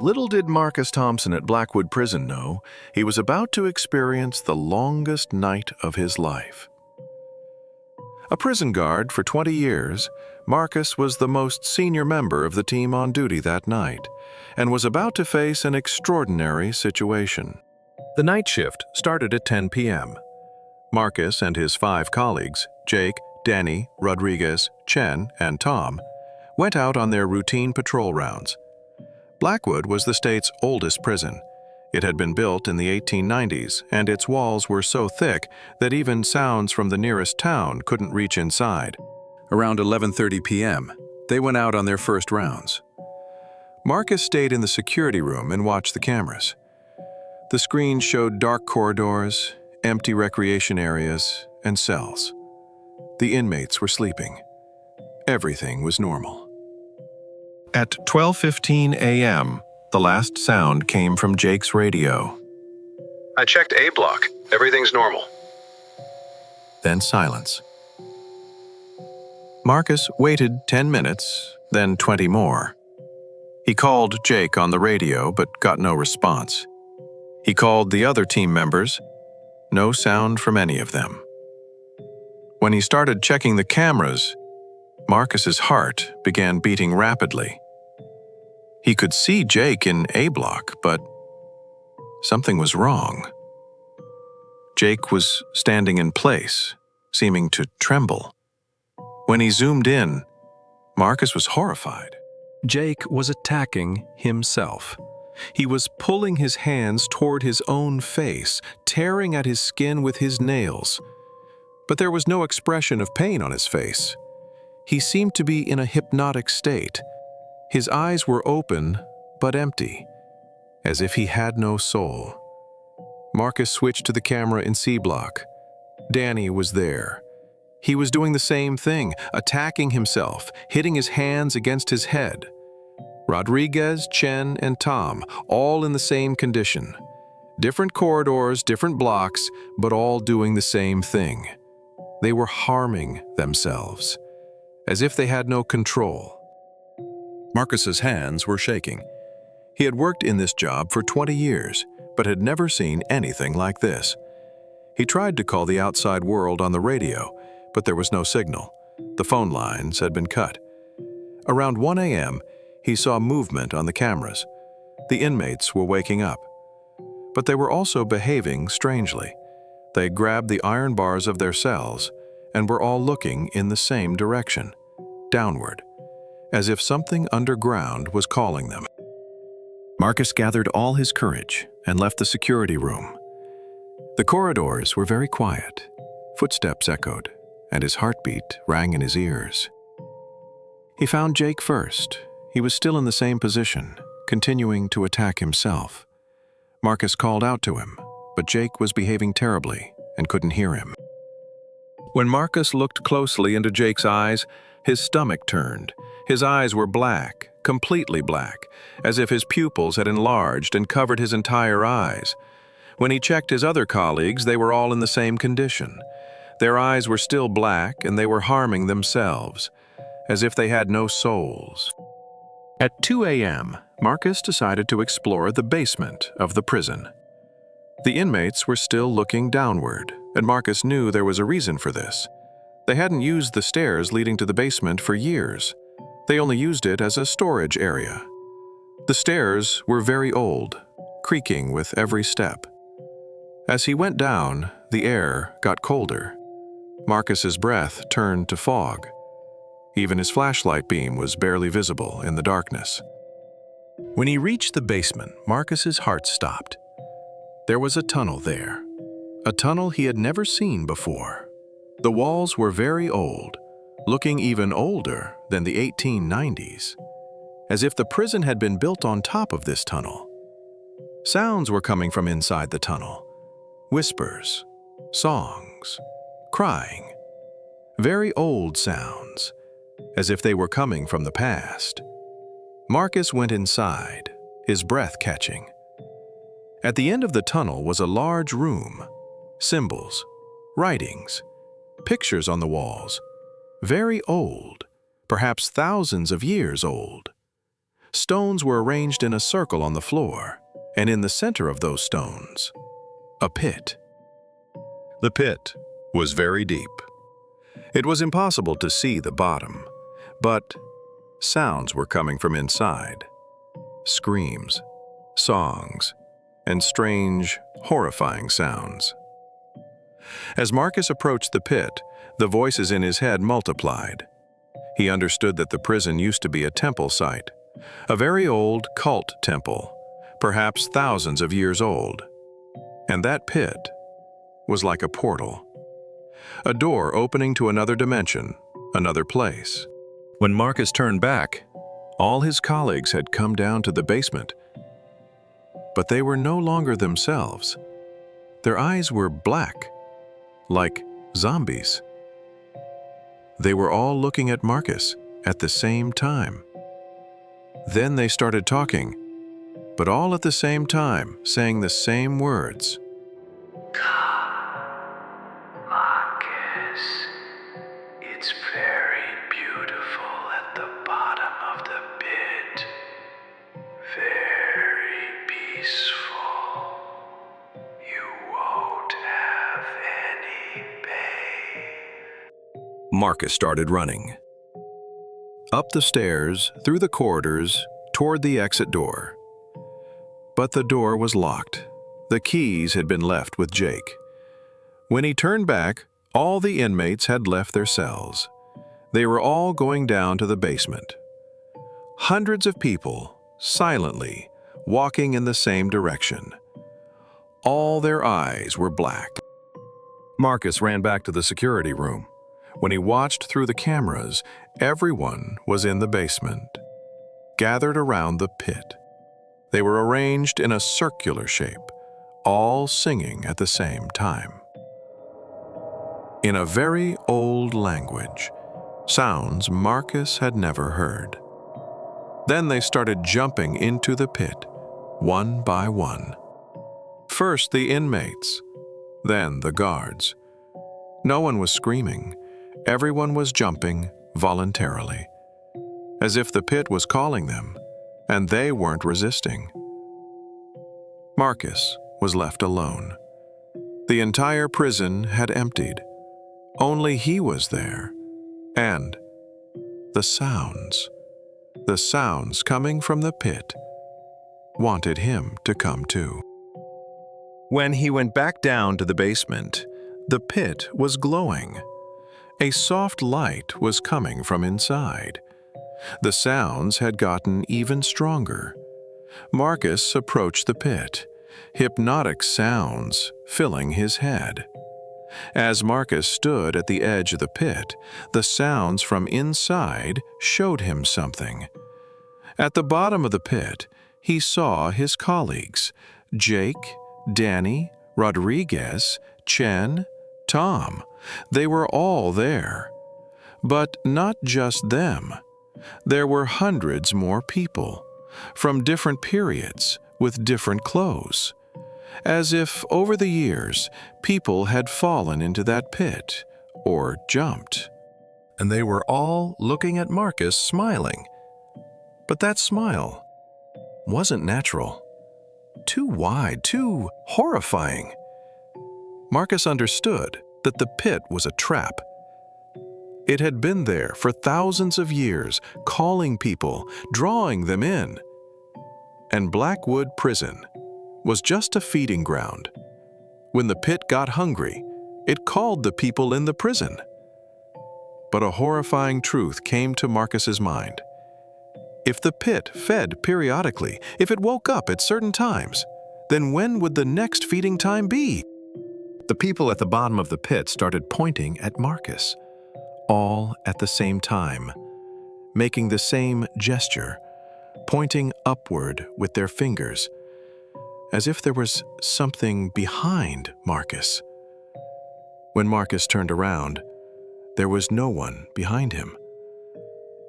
Little did Marcus Thompson at Blackwood Prison know he was about to experience the longest night of his life. A prison guard for 20 years, Marcus was the most senior member of the team on duty that night and was about to face an extraordinary situation. The night shift started at 10 p.m. Marcus and his 5 colleagues, Jake, Danny, Rodriguez, Chen, and Tom, went out on their routine patrol rounds. Blackwood was the state's oldest prison. It had been built in the 1890s, and its walls were so thick that even sounds from the nearest town couldn't reach inside. Around 11:30 p.m., they went out on their first rounds. Marcus stayed in the security room and watched the cameras. The screen showed dark corridors, empty recreation areas, and cells. The inmates were sleeping. Everything was normal. At 12:15 a.m., the last sound came from Jake's radio. I checked A block. Everything's normal. Then silence. Marcus waited 10 minutes, then 20 more. He called Jake on the radio but got no response. He called the other team members. No sound from any of them. When he started checking the cameras, Marcus's heart began beating rapidly. He could see Jake in A block, but something was wrong. Jake was standing in place, seeming to tremble. When he zoomed in, Marcus was horrified. Jake was attacking himself. He was pulling his hands toward his own face, tearing at his skin with his nails. But there was no expression of pain on his face. He seemed to be in a hypnotic state. His eyes were open, but empty, as if he had no soul. Marcus switched to the camera in C block. Danny was there. He was doing the same thing, attacking himself, hitting his hands against his head. Rodriguez, Chen, and Tom, all in the same condition. Different corridors, different blocks, but all doing the same thing. They were harming themselves, as if they had no control. Marcus's hands were shaking. He had worked in this job for 20 years, but had never seen anything like this. He tried to call the outside world on the radio, but there was no signal. The phone lines had been cut. Around 1 a.m., he saw movement on the cameras. The inmates were waking up. But they were also behaving strangely. They grabbed the iron bars of their cells and were all looking in the same direction, downward, as if something underground was calling them. Marcus gathered all his courage and left the security room. The corridors were very quiet. Footsteps echoed, and his heartbeat rang in his ears. He found Jake first. He was still in the same position, continuing to attack himself. Marcus called out to him, but Jake was behaving terribly and couldn't hear him. When Marcus looked closely into Jake's eyes, his stomach turned. His eyes were black, completely black, as if his pupils had enlarged and covered his entire eyes. When he checked his other colleagues, they were all in the same condition. Their eyes were still black and they were harming themselves, as if they had no souls. At 2 a.m., Marcus decided to explore the basement of the prison. The inmates were still looking downward, and Marcus knew there was a reason for this. They hadn't used the stairs leading to the basement for years. They only used it as a storage area. The stairs were very old, creaking with every step. As he went down, the air got colder. Marcus's breath turned to fog. Even his flashlight beam was barely visible in the darkness. When he reached the basement, Marcus's heart stopped. There was a tunnel there, a tunnel he had never seen before. The walls were very old, looking even older than the 1890s, as if the prison had been built on top of this tunnel. Sounds were coming from inside the tunnel. Whispers, songs, crying. Very old sounds, as if they were coming from the past. Marcus went inside, his breath catching. At the end of the tunnel was a large room. Symbols, writings, pictures on the walls. Very old, perhaps thousands of years old. Stones were arranged in a circle on the floor, and in the center of those stones, a pit. The pit was very deep. It was impossible to see the bottom, but sounds were coming from inside. Screams, songs, and strange, horrifying sounds. As Marcus approached the pit, the voices in his head multiplied. He understood that the prison used to be a temple site, a very old cult temple, perhaps thousands of years old. And that pit was like a portal, a door opening to another dimension, another place. When Marcus turned back, all his colleagues had come down to the basement, but they were no longer themselves. Their eyes were black, like zombies. They were all looking at Marcus at the same time. Then they started talking, but all at the same time, saying the same words. Marcus, it's very beautiful at the bottom of the pit. Very peaceful. You won't have any pain. Marcus started running. Up the stairs, through the corridors, toward the exit door. But the door was locked. The keys had been left with Jake. When he turned back, all the inmates had left their cells. They were all going down to the basement. Hundreds of people, silently, walking in the same direction. All their eyes were black. Marcus ran back to the security room. When he watched through the cameras, everyone was in the basement, gathered around the pit. They were arranged in a circular shape, all singing at the same time. In a very old language, sounds Marcus had never heard. Then they started jumping into the pit, one by one. First the inmates, then the guards. No one was screaming. Everyone was jumping voluntarily, as if the pit was calling them, and they weren't resisting. Marcus was left alone. The entire prison had emptied. Only he was there, and the sounds coming from the pit, wanted him to come too. When he went back down to the basement, the pit was glowing. A soft light was coming from inside. The sounds had gotten even stronger. Marcus approached the pit, hypnotic sounds filling his head. As Marcus stood at the edge of the pit, the sounds from inside showed him something. At the bottom of the pit, he saw his colleagues, Jake, Danny, Rodriguez, Chen, Tom. They were all there. But not just them. There were hundreds more people, from different periods, with different clothes. As if over the years, people had fallen into that pit, or jumped. And they were all looking at Marcus smiling. But that smile wasn't natural. Too wide, too horrifying. Marcus understood that the pit was a trap. It had been there for thousands of years, calling people, drawing them in. And Blackwood Prison was just a feeding ground. When the pit got hungry, it called the people in the prison. But a horrifying truth came to Marcus's mind. If the pit fed periodically, if it woke up at certain times, then when would the next feeding time be? The people at the bottom of the pit started pointing at Marcus, all at the same time, making the same gesture, pointing upward with their fingers, as if there was something behind Marcus. When Marcus turned around, there was no one behind him.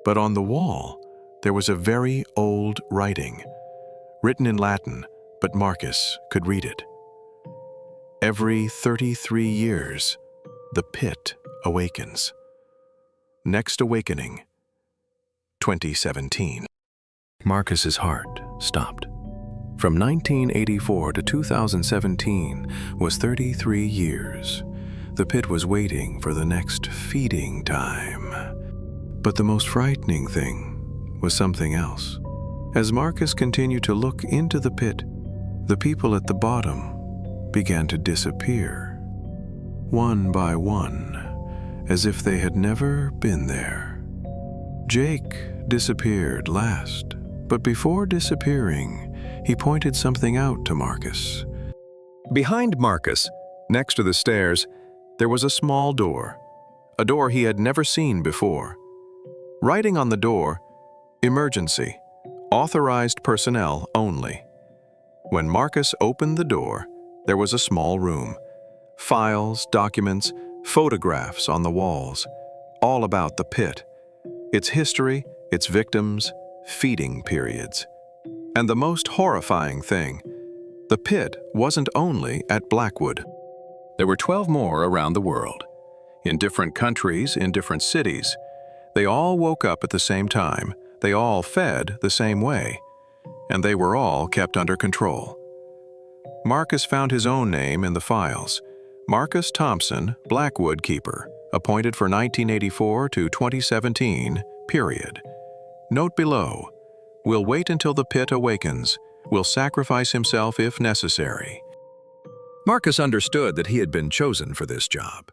But on the wall, there was a very old writing, written in Latin, but Marcus could read it. Every 33 years, the pit awakens. Next awakening, 2017. Marcus's heart stopped. From 1984 to 2017 was 33 years. The pit was waiting for the next feeding time. But the most frightening thing was something else. As Marcus continued to look into the pit, the people at the bottom began to disappear, one by one, as if they had never been there. Jake disappeared last, but before disappearing, he pointed something out to Marcus. Behind Marcus, next to the stairs, there was a small door, a door he had never seen before. Writing on the door, "Emergency, authorized personnel only." When Marcus opened the door, there was a small room. Files, documents, photographs on the walls, all about the pit, its history, its victims, feeding periods. And the most horrifying thing, the pit wasn't only at Blackwood. There were 12 more around the world, in different countries, in different cities. They all woke up at the same time, they all fed the same way, and they were all kept under control. Marcus found his own name in the files. Marcus Thompson, Blackwood Keeper, appointed for 1984 to 2017, period. Note below, will wait until the pit awakens, will sacrifice himself if necessary. Marcus understood that he had been chosen for this job.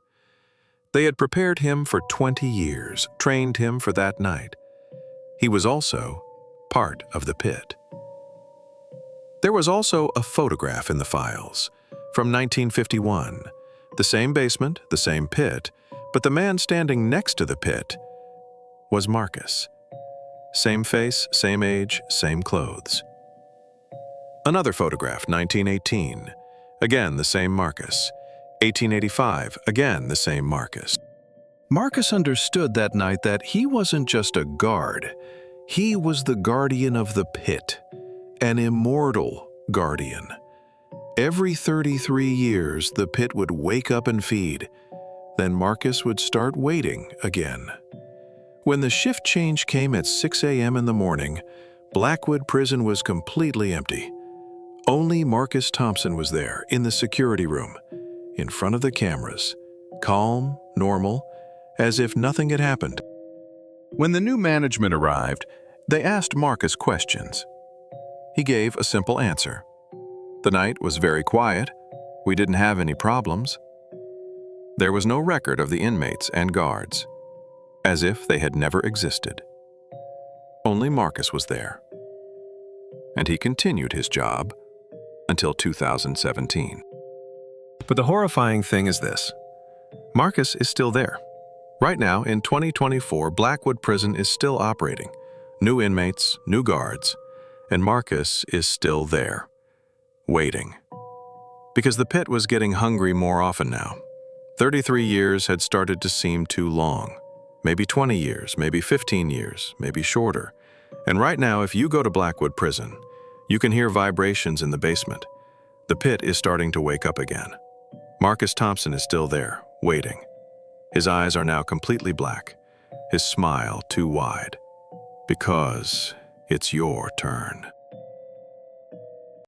They had prepared him for 20 years, trained him for that night. He was also part of the pit. There was also a photograph in the files from 1951. The same basement, the same pit, but the man standing next to the pit was Marcus. Same face, same age, same clothes. Another photograph, 1918. Again, the same Marcus. 1885, again, the same Marcus. Marcus understood that night that he wasn't just a guard. He was the guardian of the pit, an immortal guardian. Every 33 years, the pit would wake up and feed. Then Marcus would start waiting again. When the shift change came at 6 a.m. in the morning, Blackwood Prison was completely empty. Only Marcus Thompson was there in the security room, in front of the cameras, calm, normal, as if nothing had happened. When the new management arrived, they asked Marcus questions. He gave a simple answer. The night was very quiet. We didn't have any problems. There was no record of the inmates and guards, as if they had never existed. Only Marcus was there. And he continued his job until 2017. But the horrifying thing is this. Marcus is still there. Right now, in 2024, Blackwood Prison is still operating. New inmates, new guards, and Marcus is still there, waiting. Because the pit was getting hungry more often now. 33 years had started to seem too long. Maybe 20 years, maybe 15 years, maybe shorter. And right now, if you go to Blackwood Prison, you can hear vibrations in the basement. The pit is starting to wake up again. Marcus Thompson is still there, waiting. His eyes are now completely black, his smile too wide. Because it's your turn.